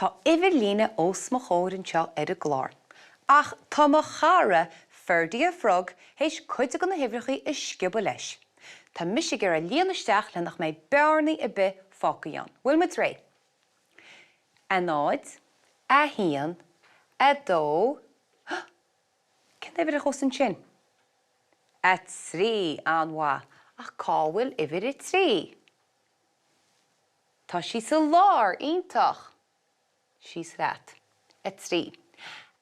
Tá uimhirlíne os mo chóir anseo ar a glár. Ach tá mo cara Ferdia frog héis chuide go na himhreachaí is sciobba leis. Tá mise gur a líonaisteach le nach méid bearnaí a bith fácaíán. Bhfuil mu ré. A náid, a hían, a dó. Cén é bhir a chós an sin? A trí an bhá. Ach cáhfuil uimhir I trí. Tá sí sa lár iontach. She's that. A trí.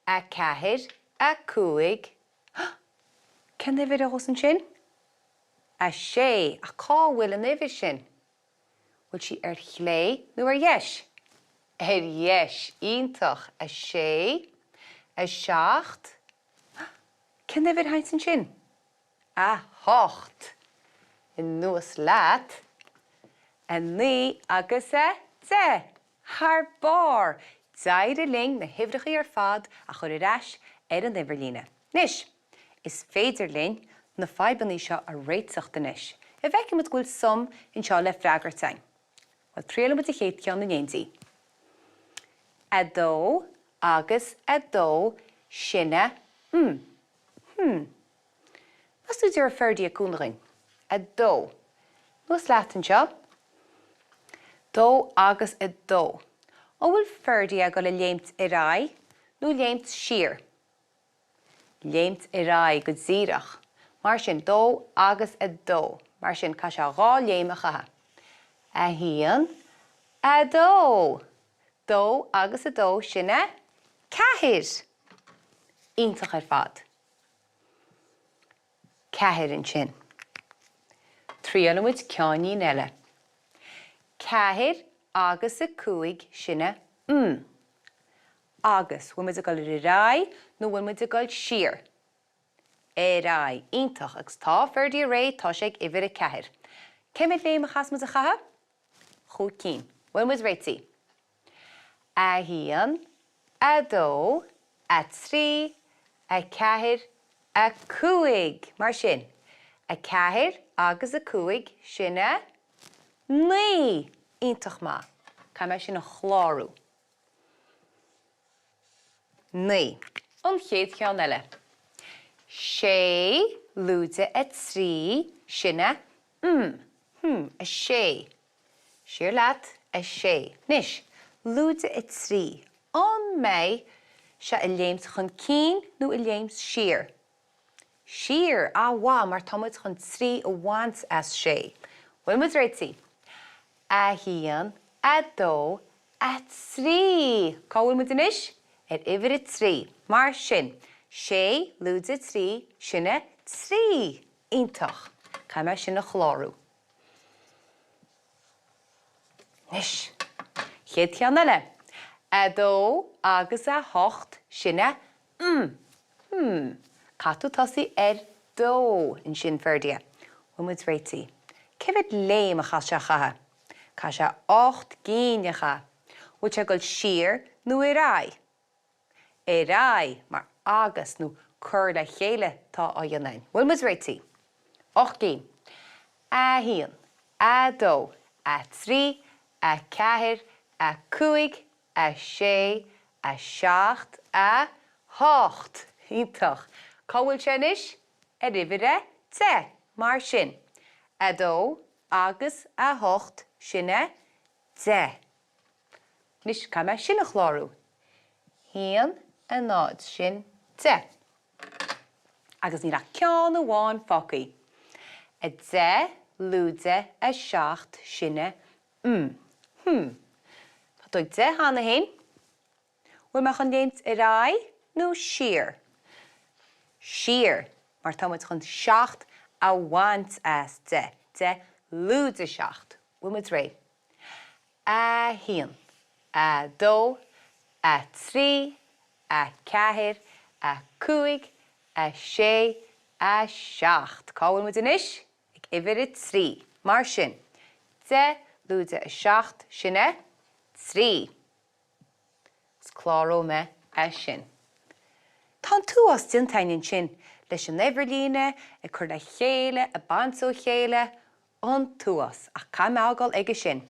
A ceathair, a cúig. Cén é bhir a chós an sin? A sé. A cáhfuil an uimhir sin. Bhfuil sí ar chlé nó ar dheis? Ar dheis. Iontach. A sé. A seacht. Cén é bhir haint an sin? A hocht. In nuas leat. A ní agus a de. Haar bar. Dair a ling na himhreachaí ar fad a chur ar ais ar an uimhirlíne. Nis, is féidir linn na feibannaí seo a réitseach denis. I bheice mu gúil som in seo le freagartain. Well, tríala mu a chéad ceann na néintí. A dó agus a dó sinne. Mas tú dúir a Ferdia cúnachain? A dó. Nuas leat an seo. Dó agus a dó. Ó bhfuil Ferdia go le léimt I rá, nó léimt siar. Léimt I rá go dírithe. Mar sin dó agus a dó. Mar sin cá se gá léimechathe. A hían, a dó. Dó agus a dó sinne ceathair. Iontach ar fad. Ceathair an sin. Tríola muid ceannaín eile. Ceathair agus a cúig sinne Agus, bhfuil muid a gáil ar rá, nó bhfuil muid a gáil siar. Rá, iontach, agus tá Ferdia ré tá sé ag uimhir a ceathair. Cé muid léimechas muid a chatha? Chúd cín. Bhfuil muid réití. A hían, a dó, a trí, a ceathair, a cúig. Mar sin. A ceathair agus a cúig sinne ní. Iontach má. Cá mé sin a chlárú. Ní. An chéad ceann eile. Sé lúide a trí sinne a sé. Siar leat a sé. Nis, lúide a trí. An mé se a léimt chun cín nó a léimt siar. Siar, bhá, mar tá muid chun trí a bhaint as sé. Bhfuil muid réití. A hían, a dó, a trí. Cá bhfuil muid inis? Ar uimhir a trí. Mar sin. Sé, lúide trí, sinne trí. Iontach. Cá mé sin a chlárú. Nis. Chéad ceann eile. A dó agus a hocht sinne Catú tosaí ar dó in sin Ferdia. Bhfuil muid réití. Cibid léimechas se chatha? Cá se 8 gíneacha. Bhfuil se goil siar nó I rá. I rá, mar agus nó cur le chéile tá á dhéanamh. Bhfuil muid réití. 8 gín. A hían, a dó, a trí, a ceathair, a cúig, a sé, a seacht, a hocht. Iontach. Cá bhfuil sé inis? Ar uimhir a de. Mar sin. A dó agus a hocht sinne de. Nis cá mé sin a chlárú. Hían a náid sin de. Agus ní ra ceann amháin focaí. A de, lúide, a seacht sinne Tá dóigh de hána hain. Bhfuil me chun léimt I rá nó siar. Siar, mar tá muid chun seacht a bhaint as de. De, lúide seacht. Bhfuil muid ré. A hían, a dó, a trí, a ceathair, a cúig, a sé, a seacht. Cá bhfuil muid inis? Ag uimhir a trí. Mar sin. De, lúide a seacht sinne trí. Is chláró me a sin. Tá tú as dintainin sin leis an uimhirlíne, a chur le chéile, a bansó chéile, an túas a cá meágáil ige sin.